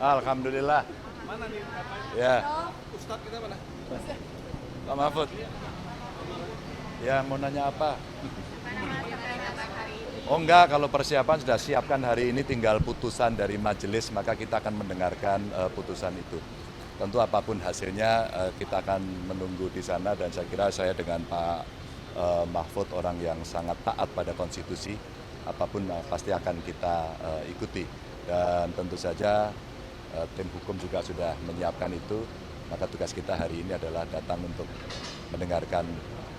Alhamdulillah. Mana nih? Ya, Ustadz kita mana? Pak Mahfud. Ya, mau nanya apa? Oh enggak, kalau persiapan sudah siapkan hari ini, tinggal putusan dari majelis, maka kita akan mendengarkan putusan itu. Tentu apapun hasilnya kita akan menunggu di sana, dan saya kira saya dengan Pak Mahfud orang yang sangat taat pada konstitusi, apapun pasti akan kita ikuti. Dan tentu saja tim hukum juga sudah menyiapkan itu, maka tugas kita hari ini adalah datang untuk mendengarkan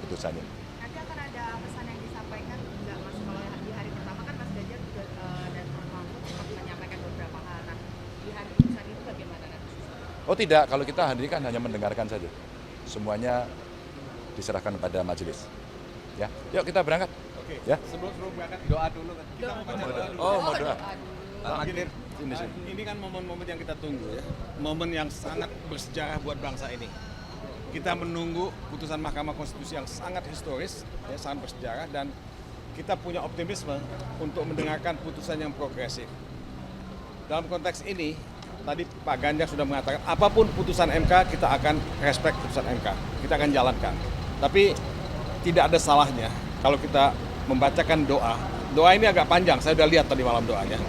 putusan ini. Nanti akan ada pesan yang disampaikan enggak Mas, kalau di hari pertama kan Mas Ganjar juga dan Prof Mahfud sempat menyampaikan beberapa hal. Nah, di hari putusan itu bagaimana nanti? Oh tidak, kalau kita hari ini kan hanya mendengarkan saja. Semuanya diserahkan kepada majelis. Ya, yuk kita berangkat. Oke. Ya. Sebelum berangkat doa dulu kan. Kita mau baca doa dulu. Oh, mau doa. Pak Magdir, Sini, sini. ini kan momen-momen yang kita tunggu ya. Momen yang sangat bersejarah buat bangsa ini. Kita menunggu putusan Mahkamah Konstitusi yang sangat historis, ya, sangat bersejarah, dan kita punya optimisme untuk mendengarkan putusan yang progresif. Dalam konteks ini, tadi Pak Ganjar sudah mengatakan, apapun putusan MK, kita akan respect putusan MK. Kita akan jalankan. Tapi tidak ada salahnya kalau kita membacakan doa. Doa ini agak panjang, saya sudah lihat tadi malam doanya.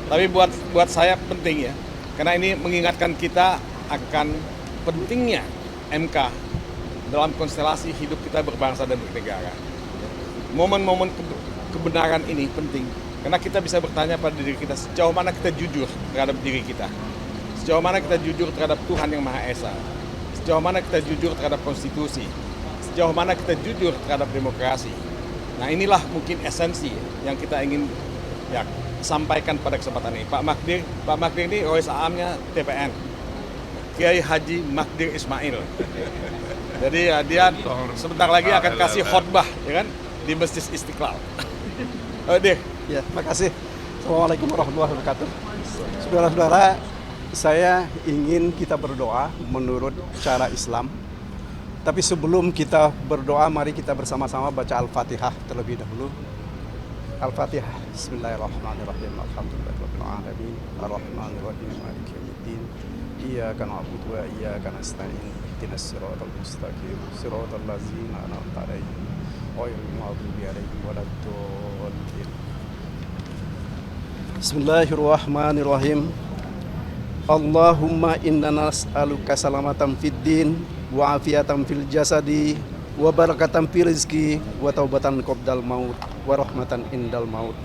Tapi buat saya penting ya, karena ini mengingatkan kita akan pentingnya MK dalam konstelasi hidup kita berbangsa dan bernegara. Momen-momen kebenaran ini penting, karena kita bisa bertanya pada diri kita sejauh mana kita jujur terhadap diri kita, sejauh mana kita jujur terhadap Tuhan yang Maha Esa, sejauh mana kita jujur terhadap konstitusi, sejauh mana kita jujur terhadap demokrasi. Nah, inilah mungkin esensi yang kita ingin ya sampaikan pada kesempatan ini. Pak Magdir ini Rois Aamnya TPN, Kiai Haji Magdir Ismail. Jadi ya, dia sebentar lagi akan kasih khotbah, ya kan, di Masjid Istiqlal. Dir. Ya, makasih. Assalamualaikum warahmatullahi wabarakatuh. Saudara-saudara, saya ingin kita berdoa menurut cara Islam. Tapi sebelum kita berdoa, mari kita bersama-sama baca Al-Fatihah terlebih dahulu. Al-Fatihah. Bismillahirrahmanirrahim. Alhamdulillahirabbil alamin. Arrahmanirrahim. Maliki yaumiddin. Iyyaka na'budu wa iyyaka nasta'in. Ihdinas siratal mustaqim. Siratal ladzina an'amta 'alaihim ghairil maghdubi 'alaihim waladdallin. Bismillahirrahmanirrahim. Allahumma inna nas'aluka salamatan fid din wa afiatan fil jasadi wa barakatan fil rizki wa taubatan qabdal maut wa rahmatan indal maut.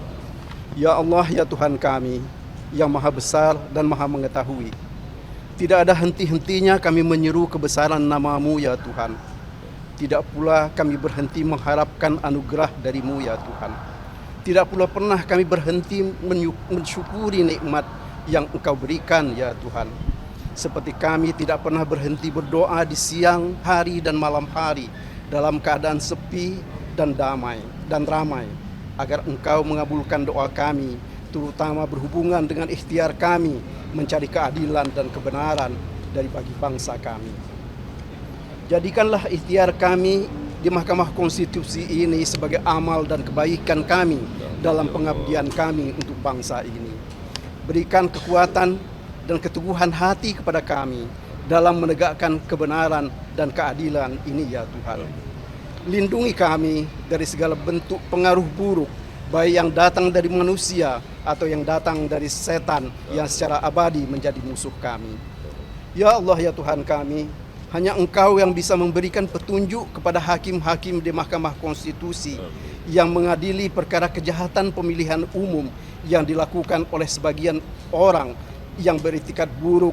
Ya Allah, ya Tuhan kami yang maha besar dan maha mengetahui, tidak ada henti-hentinya kami menyeru kebesaran nama-Mu ya Tuhan. Tidak pula kami berhenti mengharapkan anugerah dari-Mu ya Tuhan. Tidak pula pernah kami berhenti mensyukuri nikmat yang Engkau berikan ya Tuhan. Seperti kami tidak pernah berhenti berdoa di siang hari dan malam hari dalam keadaan sepi dan damai dan ramai, agar Engkau mengabulkan doa kami, terutama berhubungan dengan ikhtiar kami mencari keadilan dan kebenaran dari bagi bangsa kami. Jadikanlah ikhtiar kami di Mahkamah Konstitusi ini sebagai amal dan kebaikan kami dalam pengabdian kami untuk bangsa ini. Berikan kekuatan dan keteguhan hati kepada kami dalam menegakkan kebenaran dan keadilan ini ya Tuhan. Lindungi kami dari segala bentuk pengaruh buruk, baik yang datang dari manusia atau yang datang dari setan yang secara abadi menjadi musuh kami. Ya Allah, ya Tuhan kami, hanya Engkau yang bisa memberikan petunjuk kepada hakim-hakim di Mahkamah Konstitusi yang mengadili perkara kejahatan pemilihan umum yang dilakukan oleh sebagian orang yang beritikat buruk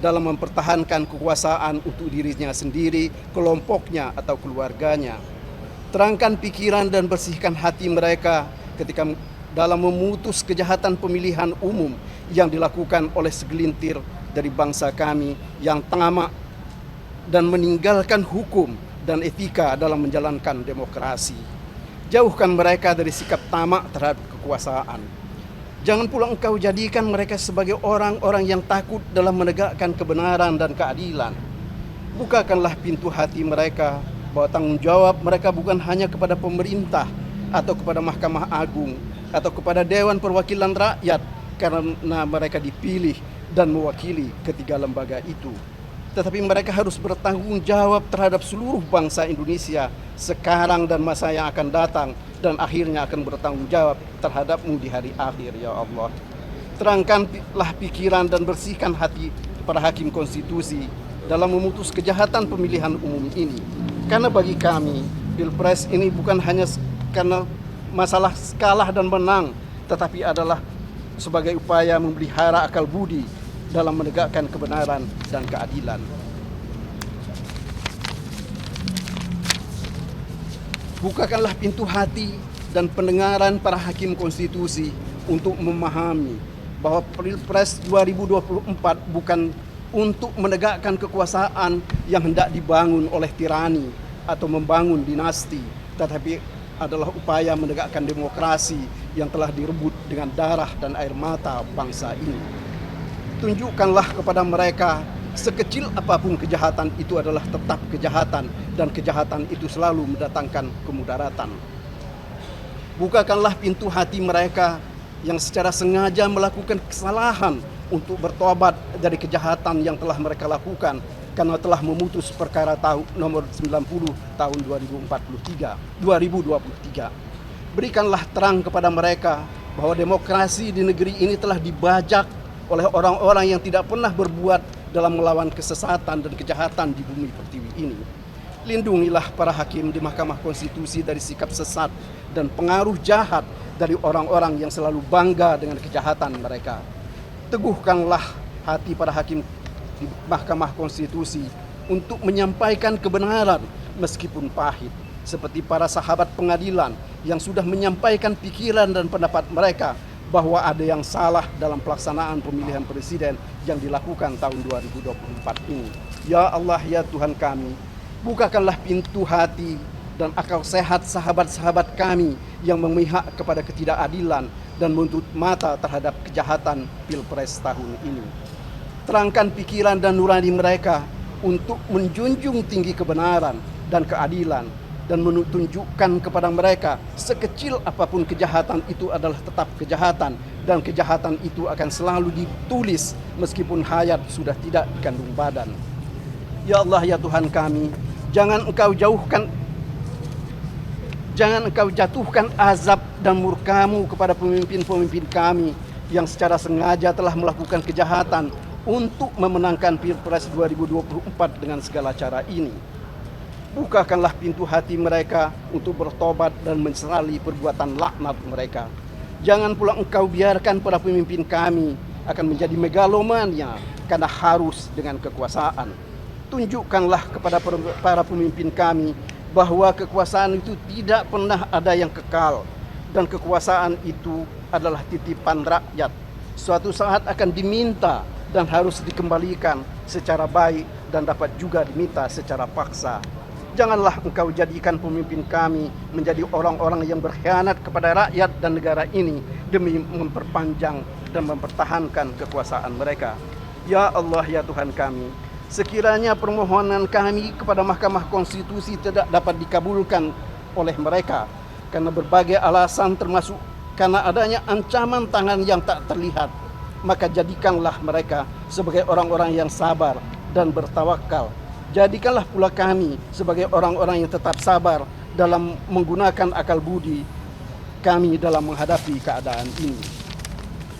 dalam mempertahankan kekuasaan untuk dirinya sendiri, kelompoknya atau keluarganya. Terangkan pikiran dan bersihkan hati mereka ketika dalam memutus kejahatan pemilihan umum yang dilakukan oleh segelintir dari bangsa kami yang tamak dan meninggalkan hukum dan etika dalam menjalankan demokrasi. Jauhkan mereka dari sikap tamak terhadap kekuasaan. Jangan pula Engkau jadikan mereka sebagai orang-orang yang takut dalam menegakkan kebenaran dan keadilan. Bukakanlah pintu hati mereka bahwa tanggung jawab mereka bukan hanya kepada pemerintah atau kepada Mahkamah Agung atau kepada Dewan Perwakilan Rakyat, karena mereka dipilih dan mewakili ketiga lembaga itu. Tetapi mereka harus bertanggung jawab terhadap seluruh bangsa Indonesia sekarang dan masa yang akan datang, dan akhirnya akan bertanggung jawab terhadapmu di hari akhir, ya Allah. Terangkanlah pikiran dan bersihkan hati para hakim konstitusi dalam memutus kejahatan pemilihan umum ini. Karena bagi kami, Pilpres ini bukan hanya karena masalah kalah dan menang, tetapi adalah sebagai upaya memelihara akal budi dalam menegakkan kebenaran dan keadilan. Bukakanlah pintu hati dan pendengaran para hakim konstitusi untuk memahami bahwa Pilpres 2024 bukan untuk menegakkan kekuasaan yang hendak dibangun oleh tirani atau membangun dinasti, tetapi adalah upaya menegakkan demokrasi yang telah direbut dengan darah dan air mata bangsa ini. Tunjukkanlah kepada mereka, sekecil apapun kejahatan itu adalah tetap kejahatan, dan kejahatan itu selalu mendatangkan kemudaratan. Bukakanlah pintu hati mereka yang secara sengaja melakukan kesalahan untuk bertobat dari kejahatan yang telah mereka lakukan karena telah memutus perkara nomor 90 tahun 2023. Berikanlah terang kepada mereka bahwa demokrasi di negeri ini telah dibajak oleh orang-orang yang tidak pernah berbuat dalam melawan kesesatan dan kejahatan di bumi pertiwi ini. Lindungilah para hakim di Mahkamah Konstitusi dari sikap sesat dan pengaruh jahat dari orang-orang yang selalu bangga dengan kejahatan mereka. Teguhkanlah hati para hakim di Mahkamah Konstitusi untuk menyampaikan kebenaran meskipun pahit, seperti para sahabat pengadilan yang sudah menyampaikan pikiran dan pendapat mereka bahwa ada yang salah dalam pelaksanaan pemilihan presiden yang dilakukan tahun 2024 ini. Ya Allah, ya Tuhan kami, bukakanlah pintu hati dan akal sehat sahabat-sahabat kami yang memihak kepada ketidakadilan dan menutup mata terhadap kejahatan Pilpres tahun ini. Terangkan pikiran dan nurani mereka untuk menjunjung tinggi kebenaran dan keadilan, dan menunjukkan kepada mereka sekecil apapun kejahatan itu adalah tetap kejahatan, dan kejahatan itu akan selalu ditulis meskipun hayat sudah tidak dikandung badan. Ya Allah, ya Tuhan kami, jangan engkau jatuhkan azab dan murkamu kepada pemimpin-pemimpin kami yang secara sengaja telah melakukan kejahatan untuk memenangkan Pilpres 2024 dengan segala cara ini. Bukakanlah pintu hati mereka untuk bertobat dan menyesali perbuatan laknat mereka. Jangan pula engkau biarkan para pemimpin kami akan menjadi megalomania karena harus dengan kekuasaan. Tunjukkanlah kepada para pemimpin kami bahwa kekuasaan itu tidak pernah ada yang kekal, dan kekuasaan itu adalah titipan rakyat. Suatu saat akan diminta dan harus dikembalikan secara baik, dan dapat juga diminta secara paksa. Janganlah engkau jadikan pemimpin kami menjadi orang-orang yang berkhianat kepada rakyat dan negara ini demi memperpanjang dan mempertahankan kekuasaan mereka. Ya Allah, ya Tuhan kami, sekiranya permohonan kami kepada Mahkamah Konstitusi tidak dapat dikabulkan oleh mereka karena berbagai alasan, termasuk karena adanya ancaman tangan yang tak terlihat, maka jadikanlah mereka sebagai orang-orang yang sabar dan bertawakal. Jadikanlah pula kami sebagai orang-orang yang tetap sabar dalam menggunakan akal budi kami dalam menghadapi keadaan ini.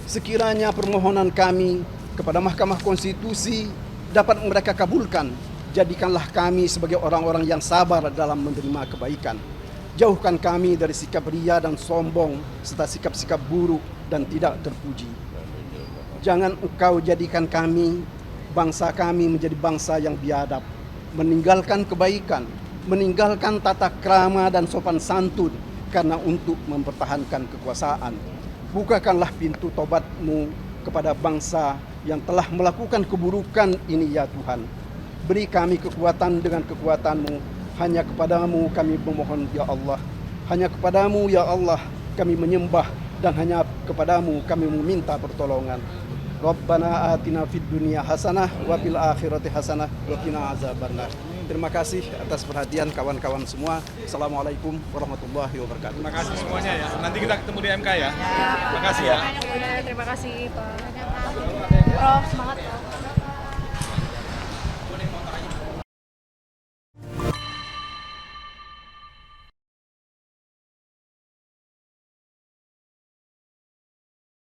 Sekiranya permohonan kami kepada Mahkamah Konstitusi dapat mereka kabulkan, jadikanlah kami sebagai orang-orang yang sabar dalam menerima kebaikan. Jauhkan kami dari sikap ria dan sombong, serta sikap-sikap buruk dan tidak terpuji. Jangan engkau jadikan kami, bangsa kami, menjadi bangsa yang biadab, meninggalkan kebaikan, meninggalkan tata krama dan sopan santun karena untuk mempertahankan kekuasaan. Bukakanlah pintu tobat-Mu kepada bangsa yang telah melakukan keburukan ini, ya Tuhan. Beri kami kekuatan dengan kekuatan-Mu. Hanya kepadamu kami memohon, ya Allah. Hanya kepadamu, ya Allah, kami menyembah, dan hanya kepadamu kami meminta pertolongan. Rabbana atina fid dunya hasanah wa fil akhirati hasanah wa qina azabannar. Terima kasih atas perhatian kawan-kawan semua. Assalamualaikum warahmatullahi wabarakatuh. Terima kasih semuanya ya. Nanti kita ketemu di MK ya. Terima kasih ya. Terima kasih Pak. Prof, semangat Prof.